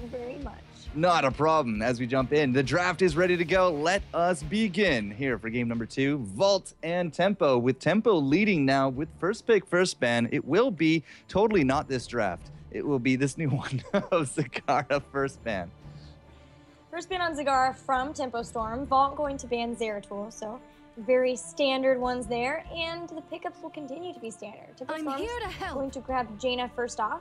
very much. Not a problem. As we jump in, the draft is ready to go. Let us begin here for game number 2, Vault and Tempo. With Tempo leading now with first pick, first ban. It will be totally not this draft. It will be this new one of Zagara first ban. First ban on Zagara from Tempo Storm. Vault going to ban Zeratul, so very standard ones there. And the pickups will continue to be standard. Tempo Storm's going to grab Jaina first off.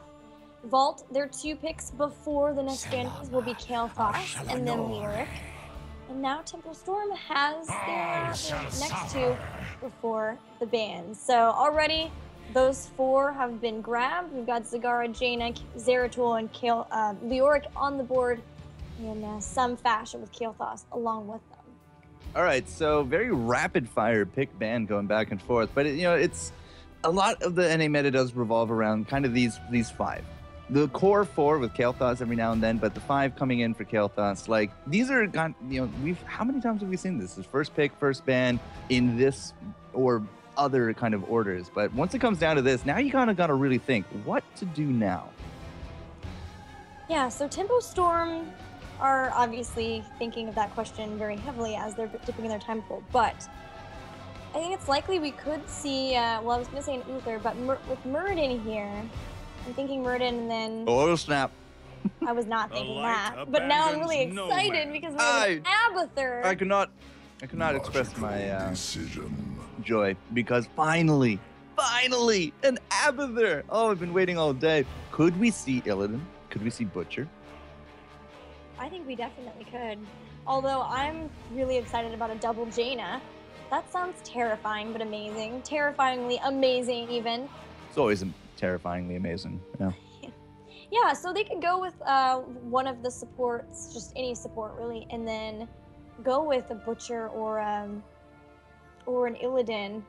Vault, their 2 picks before the next ban will be Kael'thas and then Leoric. And now Tempo Storm has their next 2 before the ban. So already those 4 have been grabbed. We've got Zagara, Jaina, Zeratul, and Leoric on the board in some fashion with Kael'thas along with them. All right, so very rapid fire pick ban going back and forth, but it's a lot of the NA meta does revolve around kind of these 5. The core 4 with Kael'thas every now and then, but the 5 coming in for Kael'thas, like these are how many times have we seen this? This first pick, first ban in this or other kind of orders, but once it comes down to this, now you kind of got to really think what to do now. Yeah, so Tempo Storm are obviously thinking of that question very heavily as they're dipping in their time pool, but I think it's likely we could see, well, I was going to say an Uther, but with Muradin here, I'm thinking Muradin and then... Oh, snap. I was not thinking that, but now I'm really excited because we have an Abathur. I could not express my joy because finally, an Abathur. Oh, I've been waiting all day. Could we see Illidan? Could we see Butcher? I think we definitely could. Although I'm really excited about a double Jaina. That sounds terrifying, but amazing. Terrifyingly amazing, even. It's always terrifyingly amazing. Yeah. Yeah, so they could go with one of the supports, just any support really, and then go with a Butcher or an Illidan.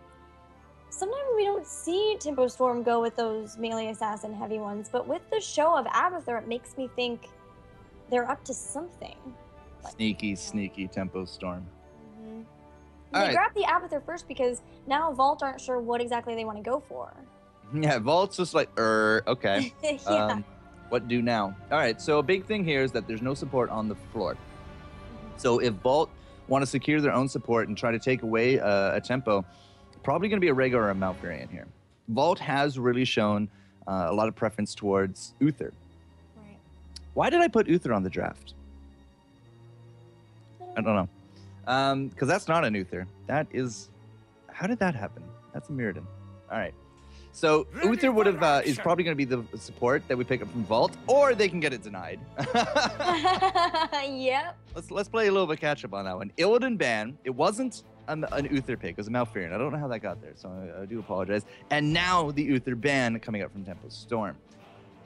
Sometimes we don't see Tempo Storm go with those melee assassin heavy ones, but with the show of Abathur, it makes me think they're up to something. Sneaky Tempo Storm. Mm-hmm. They grabbed the Abathur first because now Vault aren't sure what exactly they want to go for. Yeah, Vault's just like, okay. Yeah. What do now? All right, so a big thing here is that there's no support on the floor. So if Vault want to secure their own support and try to take away a Tempo, probably going to be a Rhaegar or a Malfurion here. Vault has really shown a lot of preference towards Uther. Right. Why did I put Uther on the draft? I don't know. Because that's not an Uther. That is... How did that happen? That's a Mirrodin. All right. So Uther would have is probably going to be the support that we pick up from Vault, or they can get it denied. Yep. Let's play a little bit catch up on that one. Illidan ban. It wasn't an Uther pick. It was a Malfurion. I don't know how that got there, so I do apologize. And now the Uther ban coming up from Tempo Storm.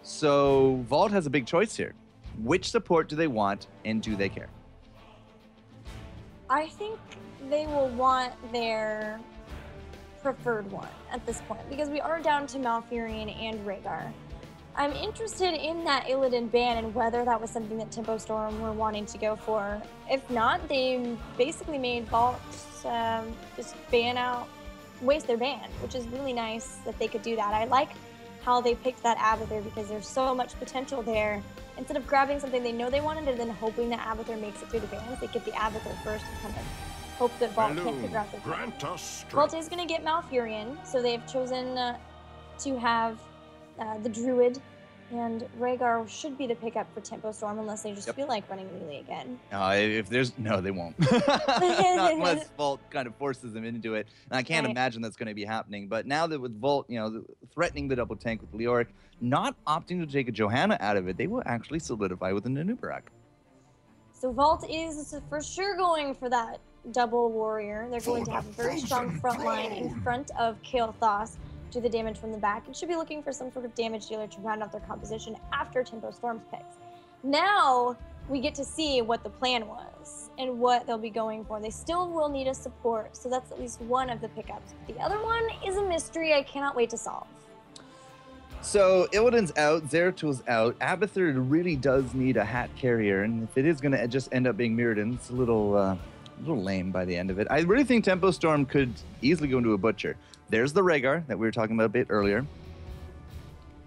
So Vault has a big choice here. Which support do they want, and do they care? I think they will want their preferred one at this point because we are down to Malfurion and Rhaegar. I'm interested in that Illidan ban and whether that was something that Tempo Storm were wanting to go for. If not, they basically made Vault just waste their ban, which is really nice that they could do that. I like how they picked that Abathur because there's so much potential there. Instead of grabbing something they know they wanted and then hoping that Abathur makes it through the bans, they get the Abathur first and kind of hope that Vault can't figure out their plan. Vault is going to get Malfurion, so they've chosen to have the Druid, and Rhaegar should be the pickup for Tempo Storm unless they just feel like running Melee again. No, they won't. Not unless Vault kind of forces them into it. And I can't imagine that's going to be happening. But now that with Vault, threatening the double tank with Leoric, not opting to take a Johanna out of it, they will actually solidify with an Anubarak. So Vault is for sure going for that double warrior. They're going to have a very strong front line in front of Kael'thas, do the damage from the back, and should be looking for some sort of damage dealer to round out their composition after Tempo Storm's picks. Now we get to see what the plan was and what they'll be going for. They still will need a support, so that's at least one of the pickups. The other one is a mystery I cannot wait to solve. So Illidan's out, Zeratul's out. Abathur really does need a hat carrier, and if it is going to just end up being Mirrodin, it's a little lame by the end of it. I really think Tempo Storm could easily go into a Butcher. There's the Rhaegar that we were talking about a bit earlier.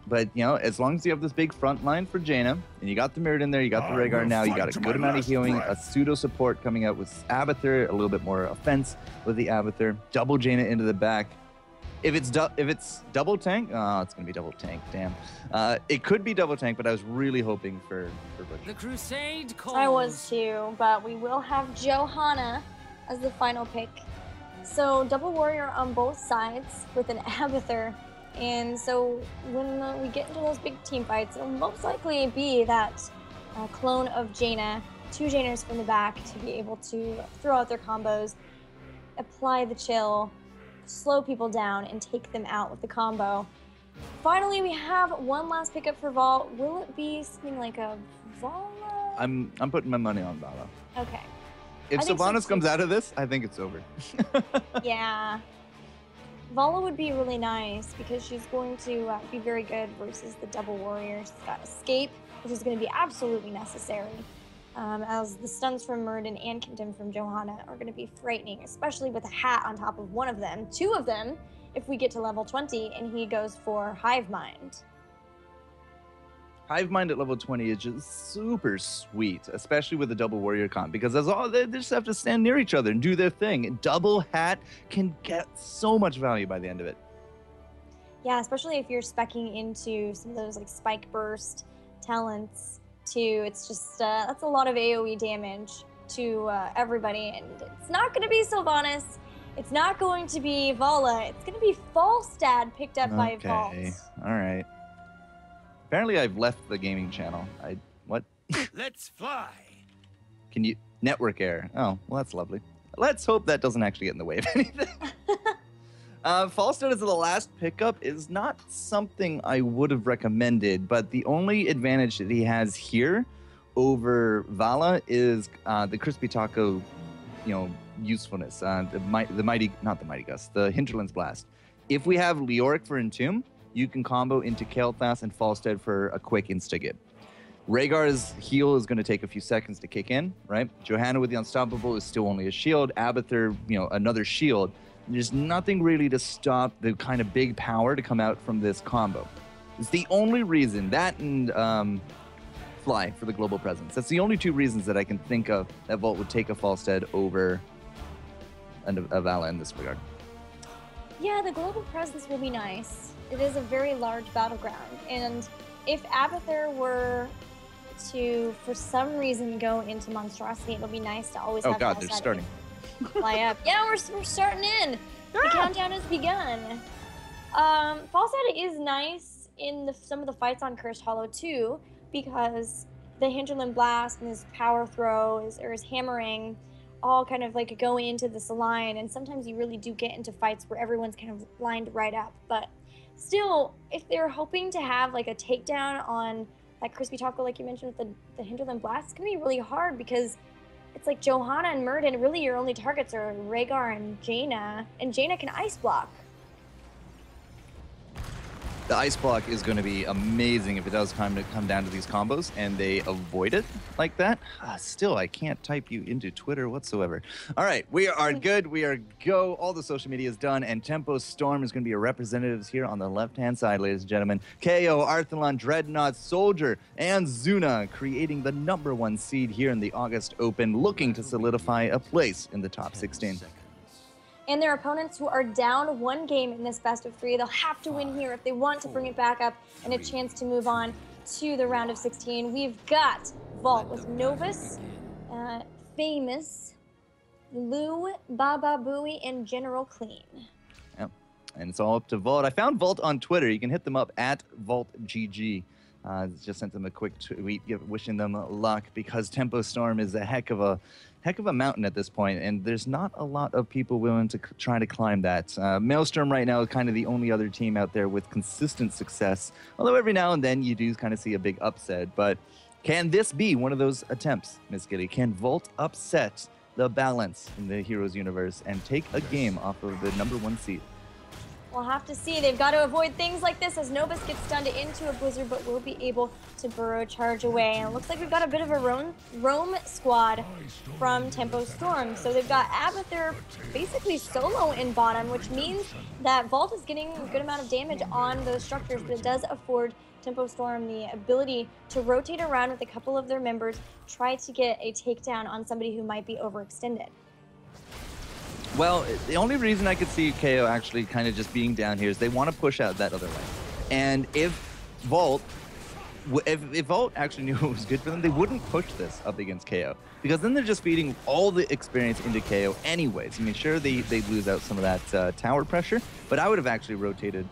But, you know, as long as you have this big front line for Jaina, and you got the Mirrodin there, you got the Rhaegar now, you got a good amount of healing, a pseudo support coming out with Abathur, a little bit more offense with the Abathur, double Jaina into the back. If it's double tank, oh, it's gonna be double tank. Damn, it could be double tank, but I was really hoping for Butcher. The crusade calls. I was too, but we will have Johanna as the final pick. So double warrior on both sides with an Abathur. And so when we get into those big team fights, it'll most likely be that clone of Jaina, 2 Jainas from the back to be able to throw out their combos, apply the chill, slow people down, and take them out with the combo. Finally, we have one last pickup for Vault. Will it be something like a Vala? I'm putting my money on Vala. Okay. If Sylvanas comes out of this, I think it's over. Yeah. Vala would be really nice because she's going to be very good versus the double warrior. She's got escape, which is going to be absolutely necessary, as the stuns from Mirrodin and Condemn from Johanna are going to be frightening, especially with a hat on top of one of them. 2 of them, if we get to level 20 and he goes for Hive Mind. Hive Mind at level 20 is just super sweet, especially with the double warrior comp, because that's all they just have to stand near each other and do their thing. Double hat can get so much value by the end of it. Yeah, especially if you're speccing into some of those like spike burst talents too. It's just that's a lot of AoE damage to everybody, and it's not going to be Sylvanas. It's not going to be Vala. It's going to be Falstad picked up by Vault. Okay, all right. Apparently, I've left the gaming channel. What? Let's fly. Can you network error? Oh, well, that's lovely. Let's hope that doesn't actually get in the way of anything. Falstad as the last pickup is not something I would have recommended, but the only advantage that he has here over Vala is the crispy taco, usefulness. The Hinterlands Blast. If we have Leoric for Entomb, you can combo into Kael'thas and Falstad for a quick insta-get. Rhaegar's heal is going to take a few seconds to kick in, right? Johanna with the Unstoppable is still only a shield. Abathur, another shield. There's nothing really to stop the kind of big power to come out from this combo. It's the only reason, that and Fly for the global presence. That's the only 2 reasons that I can think of that Vault would take a Falstad over a Vala in this regard. Yeah, the global presence will be nice. It is a very large battleground, and if Abathur were to, for some reason, go into Monstrosity, it'll be nice to always have God, they're starting. Fly up. Yeah, we're starting in. The countdown has begun. Falstad is nice in some of the fights on Cursed Hollow too, because the Hinterland Blast and his power throw or his hammering all kind of like go into this line, and sometimes you really do get into fights where everyone's kind of lined right up, but still, if they're hoping to have like a takedown on that crispy taco, like you mentioned with the Hinterland Blast, it's gonna be really hard because it's like Johanna and Mirrodin, really your only targets are Rhaegar and Jaina can ice block. The ice block is going to be amazing if it does come down to these combos and they avoid it like that. Still, I can't type you into Twitter whatsoever. All right, we are good. We are go. All the social media is done, and Tempo Storm is going to be our representatives here on the left-hand side, ladies and gentlemen. KO, Arthalon, Dreadnought, Soldier, and Zuna creating the #1 seed here in the August Open, looking to solidify a place in the top 16. And their opponents who are down 1 game in this best of 3, they'll have to win here if they want to bring it back up and a chance to move on to the round of 16. We've got Vault with Novus, Famous, Lou, Baba Booey, and General Clean. Yep, and it's all up to Vault. I found Vault on Twitter. You can hit them up at VaultGG. Just sent them a quick tweet wishing them luck, because Tempo Storm is a heck of a mountain at this point, and there's not a lot of people willing to try to climb that. Maelstrom right now is kind of the only other team out there with consistent success, although every now and then you do kind of see a big upset. But can this be one of those attempts, Miss Giddy? Can Vault upset the balance in the Heroes universe and take a game off of the #1 seed? We'll have to see. They've got to avoid things like this as Novus gets stunned into a blizzard, but will be able to burrow charge away. And it looks like we've got a bit of a roam squad from Tempo Storm. So they've got Abathur basically solo in bottom, which means that Vault is getting a good amount of damage on those structures, but it does afford Tempo Storm the ability to rotate around with a couple of their members, try to get a takedown on somebody who might be overextended. Well, the only reason I could see KO actually kind of just being down here is they want to push out that other lane. And if Vault actually knew it was good for them, they wouldn't push this up against KO. Because then they're just feeding all the experience into KO anyways. I mean, sure, they'd lose out some of that tower pressure, but I would have actually rotated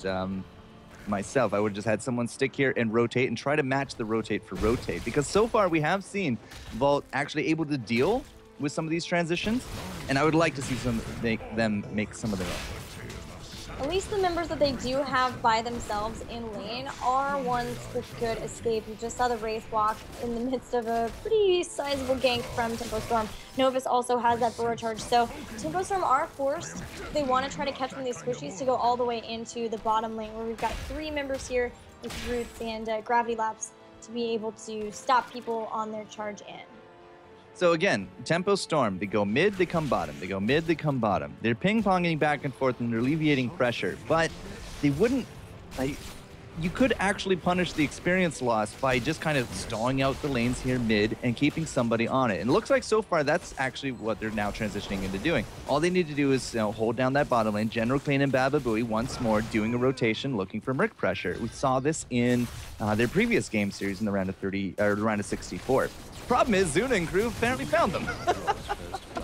myself. I would have just had someone stick here and rotate and try to match the rotate for rotate. Because so far we have seen Vault actually able to deal with some of these transitions, and I would like to see them make some of their own. At least the members that they do have by themselves in lane are ones with good escape. You just saw the Wraith walk in the midst of a pretty sizable gank from Tempo Storm. Novus also has that burrow charge, so Tempo Storm are forced. They want to try to catch one of these squishies to go all the way into the bottom lane, where we've got 3 members here with Roots and Gravity Laps to be able to stop people on their charge in. So again, Tempo Storm, they go mid, they come bottom. They go mid, they come bottom. They're ping-ponging back and forth and they're alleviating pressure, but they wouldn't, like, you could actually punish the experience loss by just kind of stalling out the lanes here mid and keeping somebody on it. And it looks like so far that's actually what they're now transitioning into doing. All they need to do is hold down that bottom lane, General Clean and Baba Booey once more, doing a rotation, looking for Merc pressure. We saw this in their previous game series in the round of 30 or the round of 64. Problem is, Zuna and crew apparently found them.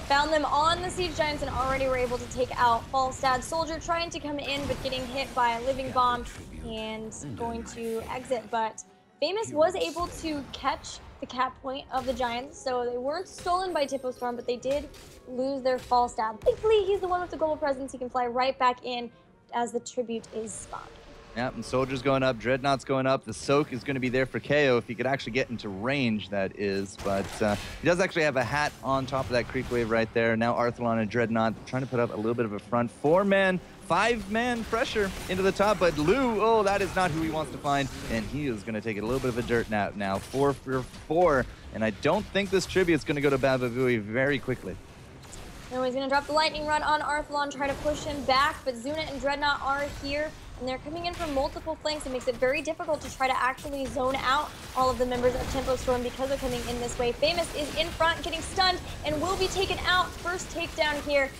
Found them on the Siege Giants and already were able to take out Falstad Soldier, trying to come in but getting hit by a Living Bomb and going to exit. But Famous was able to catch the cap point of the Giants, so they weren't stolen by Tempo Storm, but they did lose their Falstad. Thankfully, he's the one with the global presence. He can fly right back in as the tribute is spawned. Yep, and Soldier's going up, Dreadnought's going up. The Soak is going to be there for KO if he could actually get into range, that is. But he does actually have a hat on top of that creep wave right there. Now Arthalon and Dreadnought trying to put up a little bit of a front. 4-man, 5-man pressure into the top, but Lou, oh, that is not who he wants to find. And he is going to take it a little bit of a dirt nap now. 4 for 4, and I don't think this tribute is going to go to Baba Booey very quickly. No, he's going to drop the lightning rod on Arthalon, try to push him back, but Zuna and Dreadnought are here. And they're coming in from multiple flanks. It makes it very difficult to try to actually zone out all of the members of Tempo Storm because they're coming in this way. Famous is in front, getting stunned, and will be taken out. First takedown here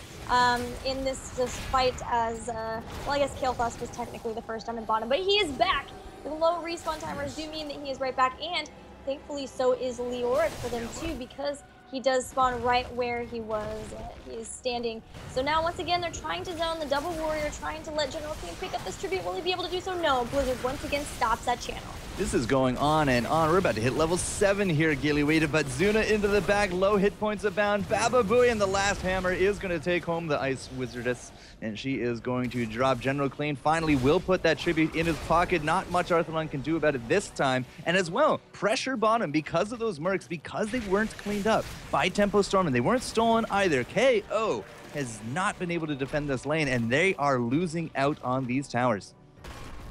in this fight as, well, I guess Kael'thas was technically the first time in bottom, but he is back. The low respawn timers do mean that he is right back, and thankfully so is Leoric for them too, because he does spawn right where he was. He is standing. So now, once again, they're trying to zone the double warrior, trying to let General King pick up this tribute. Will he be able to do so? No. Blizzard once again stops that channel. This is going on and on. We're about to hit level 7 here, Gillyweed, but Zuna into the back, low hit points abound. Baba Booey, and the last hammer is going to take home the Ice Wizardess, and she is going to drop General Clean. Finally, will put that tribute in his pocket. Not much Arthalon can do about it this time. And as well, pressure bottom because of those mercs, because they weren't cleaned up by Tempo Storm, and they weren't stolen either. KO has not been able to defend this lane, and they are losing out on these towers.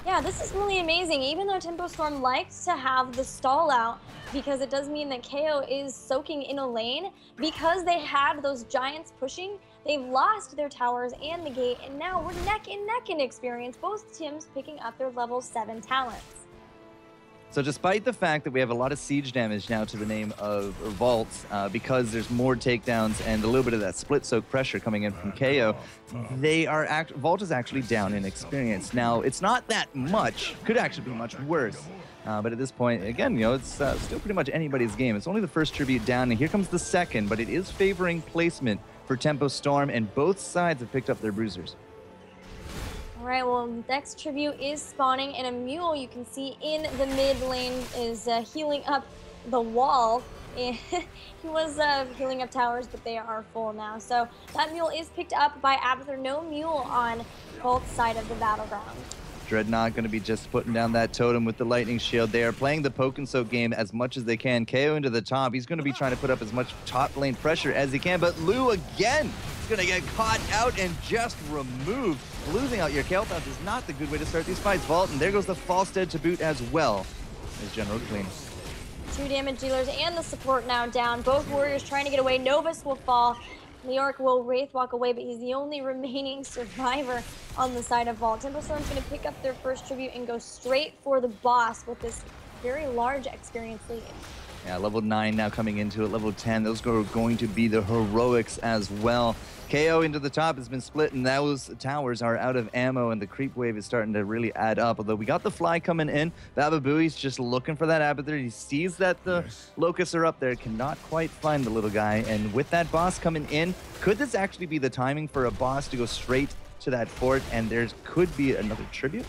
Yeah, this is really amazing. Even though Tempo Storm likes to have the stall out, because it does mean that KO is soaking in a lane, because they had those Giants pushing, they've lost their towers and the gate, and now we're neck and neck in experience, both teams picking up their level 7 talents. So despite the fact that we have a lot of siege damage now to the name of Vault, because there's more takedowns and a little bit of that split soak pressure coming in from KO, Vault is actually down in experience. Now, it's not that much, could actually be much worse. But at this point, again, you know, it's still pretty much anybody's game. It's only the first tribute down, and here comes the second, but it is favoring placement for Tempo Storm, and both sides have picked up their bruisers. All right, well, next tribute is spawning, and a mule you can see in the mid lane is healing up the wall. And he was healing up towers, but they are full now. So that mule is picked up by Abathur. No mule on both sides of the battleground. Dreadnought going to be just putting down that totem with the lightning shield. They are playing the poke and soak game as much as they can. KO into the top. He's going to be trying to put up as much top lane pressure as he can, but Lou again is going to get caught out and just removed. Losing out your Kael'thas is not the good way to start these fights, Vault, and there goes the Falstead to boot as well as General Clean. 2 damage dealers and the support now down. Both warriors trying to get away. Novus will fall. Leoric will Wraith walk away, but he's the only remaining survivor on the side of Vault. Tempo Storm's going to pick up their first tribute and go straight for the boss with this very large experience lead. Yeah, level 9 now coming into it, level 10. Those are going to be the heroics as well. KO into the top has been split, and those towers are out of ammo, and the creep wave is starting to really add up. Although we got the fly coming in, Bababui's just looking for that abathur. He sees that the locusts are up there, cannot quite find the little guy. And with that boss coming in, could this actually be the timing for a boss to go straight to that fort, and there could be another tribute?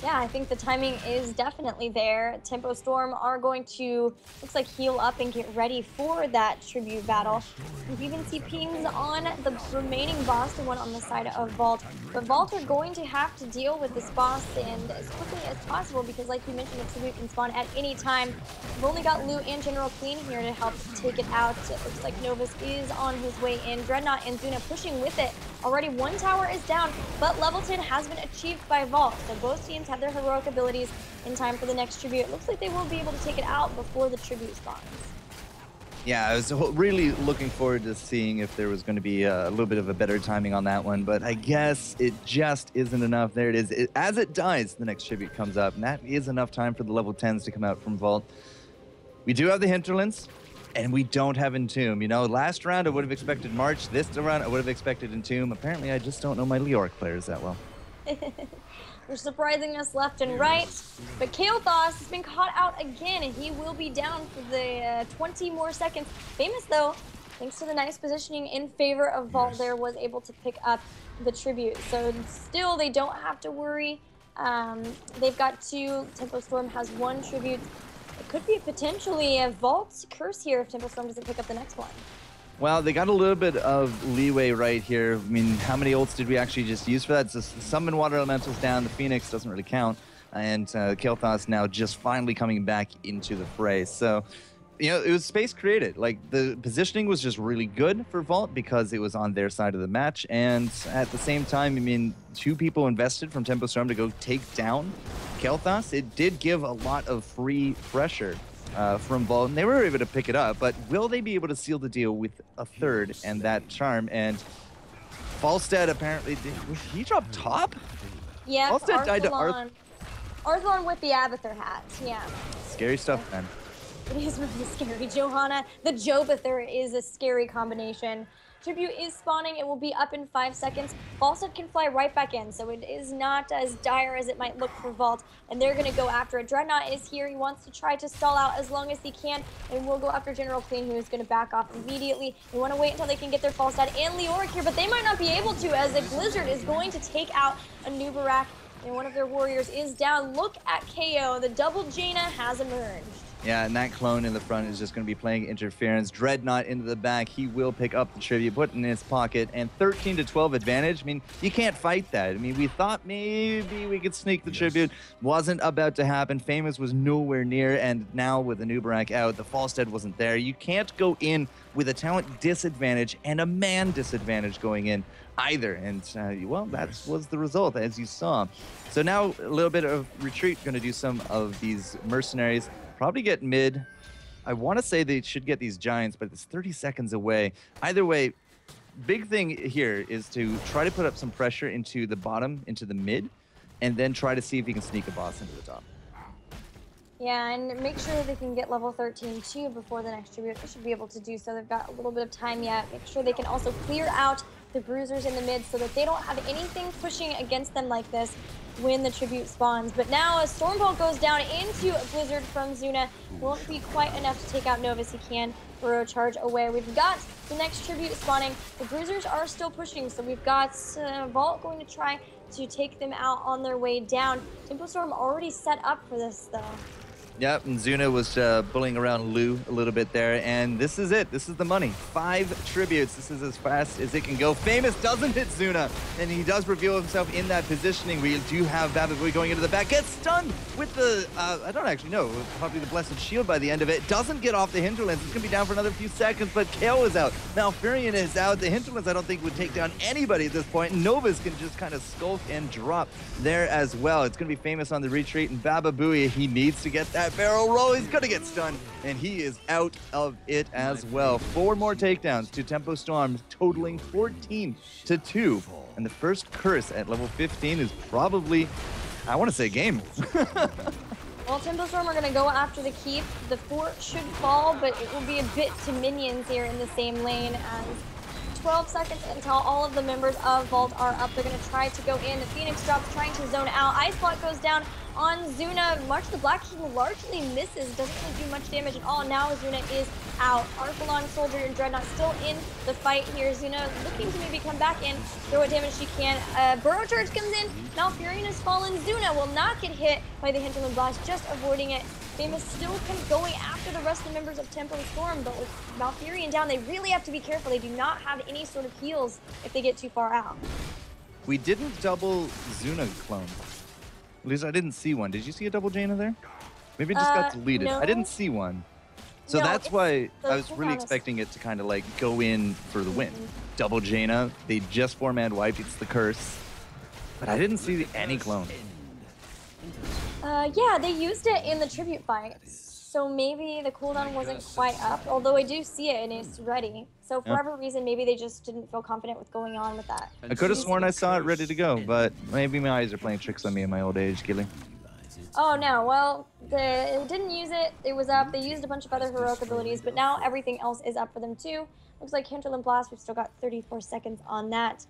Yeah, I think the timing is definitely there. Tempo Storm are going to, looks like, heal up and get ready for that tribute battle. You even see pings on the remaining boss, the one on the side of Vault. But Vault are going to have to deal with this boss and as quickly as possible because, like you mentioned, the tribute can spawn at any time. We've only got Lou and General Clean here to help take it out. It looks like Novus is on his way in. Dreadnought and Zuna pushing with it. Already one tower is down, but level 10 has been achieved by Vault. So both teams have their heroic abilities in time for the next tribute. It looks like they will be able to take it out before the tribute spawns. Yeah, I was really looking forward to seeing if there was going to be a little bit of a better timing on that one, but I guess it just isn't enough. There it is. As it dies, the next tribute comes up, and that is enough time for the level 10s to come out from Vault. We do have the hinterlands, and we don't have Entomb. You know, last round I would have expected March. This round I would have expected Entomb. Apparently, I just don't know my Leoric players that well. They're surprising us left and right, but Kael'thas has been caught out again, and he will be down for the 20 more seconds. Famous, though, thanks to the nice positioning in favor of Vault there, was able to pick up the tribute. So still, they don't have to worry. They've got 2. Tempo Storm has 1 tribute. It could be potentially a Vault curse here if Tempo Storm doesn't pick up the next one. Well, they got a little bit of leeway right here. I mean, how many ults did we actually just use for that? So summon water elementals down. The Phoenix doesn't really count. And Kael'thas now just finally coming back into the fray. So, you know, it was space created. Like, the positioning was just really good for Vault because it was on their side of the match. And at the same time, I mean, 2 people invested from Tempo Storm to go take down Kael'thas. It did give a lot of free pressure from Vault, and they were able to pick it up, but will they be able to seal the deal with a 3rd and that charm? And Falstead apparently he dropped top? Yeah, Falstead died to Arthlon with the Abathur hat, yeah. Scary stuff, man. It is really scary. Johanna, the Jobathur is a scary combination. Tribute is spawning. It will be up in 5 seconds. Falstead can fly right back in, so it is not as dire as it might look for Vault, and they're going to go after it. Dreadnought is here. He wants to try to stall out as long as he can, and will go after General Clean, who is going to back off immediately. They want to wait until they can get their Falstad and Leoric here, but they might not be able to, as a Blizzard is going to take out a Nubarak, and one of their warriors is down. Look at KO. The double Jaina has emerged. Yeah, and that clone in the front is just going to be playing interference. Dreadnought into the back. He will pick up the tribute, put it in his pocket, and 13 to 12 advantage. I mean, you can't fight that. I mean, we thought maybe we could sneak the tribute. Wasn't about to happen. Famous was nowhere near, and now with the Nubarak out, the Falstead wasn't there. You can't go in with a talent disadvantage and a man disadvantage going in either. And, well, that was the result, as you saw. So now a little bit of retreat. Going to do some of these mercenaries. Probably get mid. I want to say they should get these giants, but it's 30 seconds away. Either way, big thing here is to try to put up some pressure into the bottom, into the mid, and then try to see if you can sneak a boss into the top. Yeah, and make sure they can get level 13 too before the next tribute. They should be able to do so. They've got a little bit of time yet. Make sure they can also clear out the bruisers in the mid so that they don't have anything pushing against them like this when the tribute spawns. But now as Stormbolt goes down into a Blizzard from Zuna, won't be quite enough to take out Novus. He can burrow charge away. We've got the next tribute spawning. The bruisers are still pushing, so we've got Vault going to try to take them out on their way down. Tempo Storm already set up for this though. Yep, and Zuna was bullying around Lou a little bit there, and this is it. This is the money. 5 tributes. This is as fast as it can go. Famous doesn't hit Zuna, and he does reveal himself in that positioning. We do have Baba Booey going into the back. Gets stunned with the, I don't actually know, probably the Blessed Shield by the end of it. Doesn't get off the Hinterlands. It's going to be down for another few seconds, but Kale is out. Malfurion is out. The Hinterlands, I don't think, would take down anybody at this point. Novus can just kind of skulk and drop there as well. It's going to be Famous on the retreat, and Baba Booey, he needs to get that barrel roll. He's gonna get stunned, and he is out of it as well. 4 more takedowns to Tempo Storm, totaling 14-2. And the first curse at level 15 is probably, I want to say, game. Well, Tempo Storm are going to go after the keep. The fort should fall, but it will be a bit to minions here in the same lane as 12 seconds until all of the members of Vault are up. They're going to try to go in. The Phoenix drops, trying to zone out. Ice Block goes down on Zuna. March the Black King largely misses, doesn't really do much damage at all. Now Zuna is out. Archelon, Soldier, and Dreadnought still in the fight here. Zuna looking to maybe come back in, throw what damage she can. Burrow Charge comes in. Malfurion has fallen. Zuna will not get hit by the Hinterland Blast, just avoiding it. Famous still kind of going after the rest of the members of Tempo Storm, but with Malfurion down, they really have to be careful. They do not have any sort of heals if they get too far out. We didn't double Zuna clone. At least I didn't see one. Did you see a double Jaina there? Maybe it just got deleted. No. I didn't see one. So No, that's why I was really cooldown is- expecting it to kind of like go in for the win. Double Jaina, they just 4-man wiped. It's the curse. But I didn't see any clone. Yeah, they used it in the tribute fight, so maybe the cooldown wasn't quite up, although I do see it and it's ready. So for whatever reason, maybe they just didn't feel confident with going on with that. I could have sworn I saw it ready to go, but maybe my eyes are playing tricks on me in my old age, Gilly. Oh no, well, they didn't use it, it was up, they used a bunch of other heroic abilities, but now everything else is up for them too. Looks like Hinterland Blast, we've still got 34 seconds on that.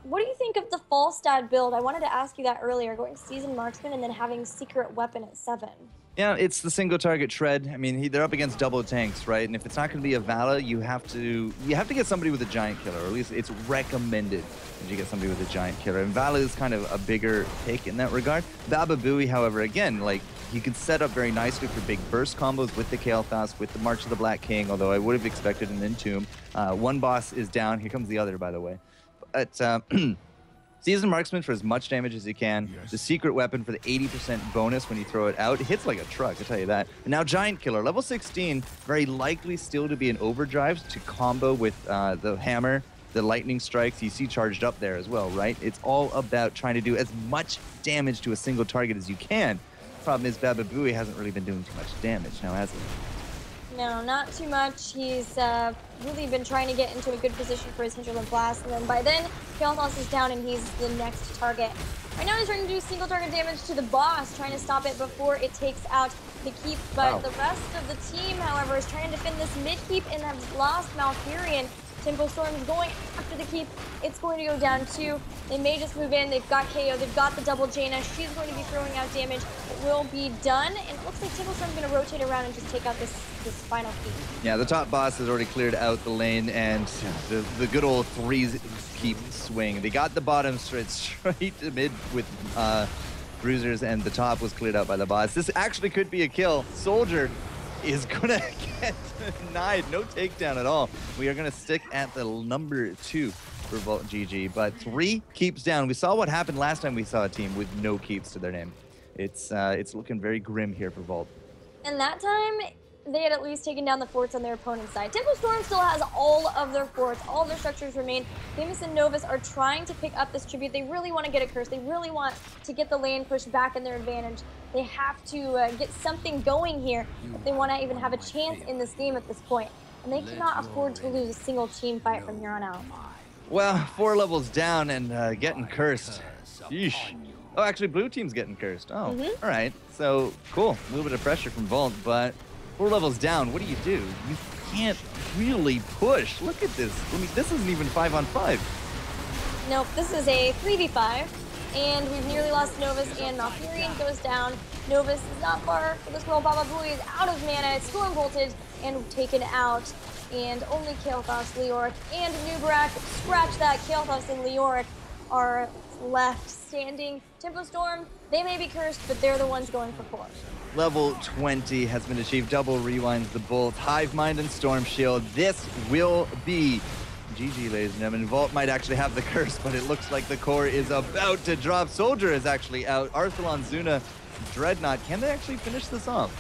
What do you think of the Falstad build? I wanted to ask you that earlier, going Seasoned Marksman and then having Secret Weapon at 7. Yeah, it's the single target shred. I mean, they're up against double tanks, right? And if it's not going to be a Vala, you have to get somebody with a giant killer, or at least it's recommended that you get somebody with a giant killer. And Vala is kind of a bigger pick in that regard. Baba Booey, however, again, like, you can set up very nicely for big burst combos with the Kael'thas, with the March of the Black King, although I would have expected an Entomb. One boss is down. Here comes the other, by the way. But Seasoned Marksman for as much damage as you can. The Secret Weapon for the 80% bonus when you throw it out. It hits like a truck, I'll tell you that. And now Giant Killer, level 16, very likely still to be an overdrive to combo with the hammer, the lightning strikes you see charged up there as well, right? It's all about trying to do as much damage to a single target as you can. Problem is Baba Booey hasn't really been doing too much damage now, has he? No, not too much. He's really been trying to get into a good position for his Hinterland Blast, and then by then, Kael'thas is down and he's the next target. Right now he's trying to do single target damage to the boss, trying to stop it before it takes out the keep, but the rest of the team, however, is trying to defend this mid-keep and have lost Malfurion. Tempo Storm is going after the keep. It's going to go down 2. They may just move in. They've got KO. They've got the double Jaina. She's going to be throwing out damage. It will be done. And it looks like Tempo Storm's going to rotate around and just take out this final keep. Yeah, the top boss has already cleared out the lane, and the good old 3s keep swing. They got the bottom straight to mid with bruisers, and the top was cleared out by the boss. This actually could be a kill. Soldier is gonna get denied. No takedown at all. We are gonna stick at the number 2 for Vault GG, but 3 keeps down. We saw what happened last time we saw a team with no keeps to their name. It's looking very grim here for Vault. And that time, they had at least taken down the forts on their opponent's side. Tempo Storm still has all of their forts, all of their structures remain. Famous and Novus are trying to pick up this tribute. They really want to get a curse. They really want to get the lane pushed back in their advantage. They have to get something going here if they want to even have a chance in this game at this point. And they cannot afford to lose a single team fight from here on out. Well, 4 levels down and getting cursed. Yeesh. Oh, actually, blue team's getting cursed. Oh, all right. So, cool. A little bit of pressure from Vault, but 4 levels down, what do? You can't really push. Look at this. I mean, this isn't even 5-on-5. Nope, this is a 3v5, and we've nearly lost Novus, and Malfurion goes down. Novus is not far for this roll. Baba Booey is out of mana, it's storm bolted, and taken out. And only Kael'thas, Leoric, and Nubrak, scratch that, Kael'thas and Leoric are left standing. Tempo Storm, they may be cursed, but they're the ones going for core. Level 20 has been achieved. Double rewinds the bolt. Hive Mind and Storm Shield. This will be GG, ladies and gentlemen. Vault might actually have the curse, but it looks like the core is about to drop. Soldier is actually out. Arthalon, Zuna, Dreadnought. Can they actually finish this off?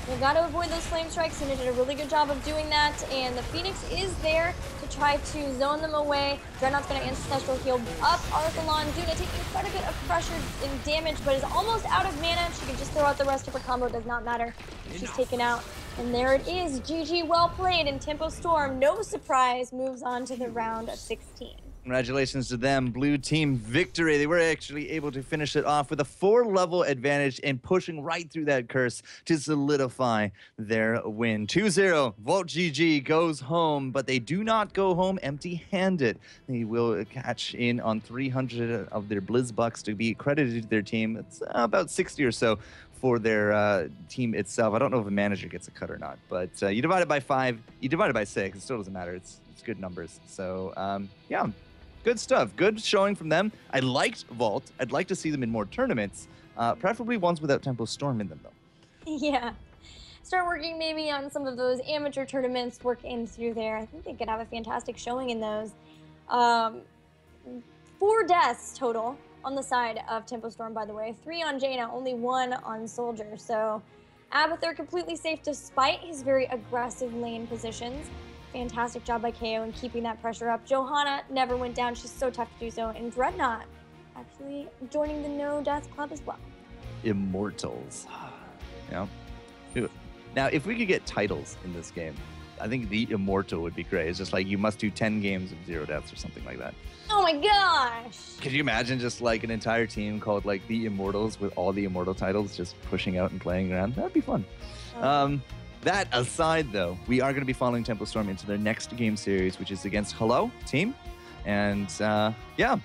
We've got to avoid those flame strikes, and they did a really good job of doing that. And the Phoenix is there to try to zone them away. Dreadnought's going to Ancestral Heal up. Arthalon, Zuna taking quite a bit of pressure and damage, but is almost out of mana. She can just throw out the rest of her combo. Does not matter. She's taken out. And there it is. GG, well played. And Tempo Storm, no surprise, moves on to the round of 16. Congratulations to them. Blue team victory. They were actually able to finish it off with a 4-level advantage and pushing right through that curse to solidify their win. 2-0. Vault GG goes home, but they do not go home empty-handed. They will catch in on 300 of their Blizz bucks to be credited to their team. It's about 60 or so for their team itself. I don't know if a manager gets a cut or not, but you divide it by 5, you divide it by 6, it still doesn't matter. It's good numbers. So, yeah. Good stuff. Good showing from them. I liked Vault. I'd like to see them in more tournaments, preferably ones without Tempo Storm in them, though. Yeah. Start working maybe on some of those amateur tournaments, work in through there. I think they could have a fantastic showing in those. 4 deaths total on the side of Tempo Storm, by the way. 3 on Jaina, only 1 on Soldier. So Abathur completely safe despite his very aggressive lane positions. Fantastic job by KO in keeping that pressure up. Johanna never went down. She's so tough to do so. And Dreadnought actually joining the No Death Club as well. Immortals. Yeah. Now, if we could get titles in this game, I think the Immortal would be great. It's just like you must do 10 games of 0 deaths or something like that. Oh my gosh! Could you imagine just like an entire team called like the Immortals with all the Immortal titles just pushing out and playing around? That'd be fun. That aside, though, we are going to be following Tempo Storm into their next game series, which is against Hello Team. And, yeah,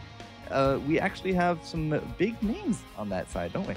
we actually have some big names on that side, don't we?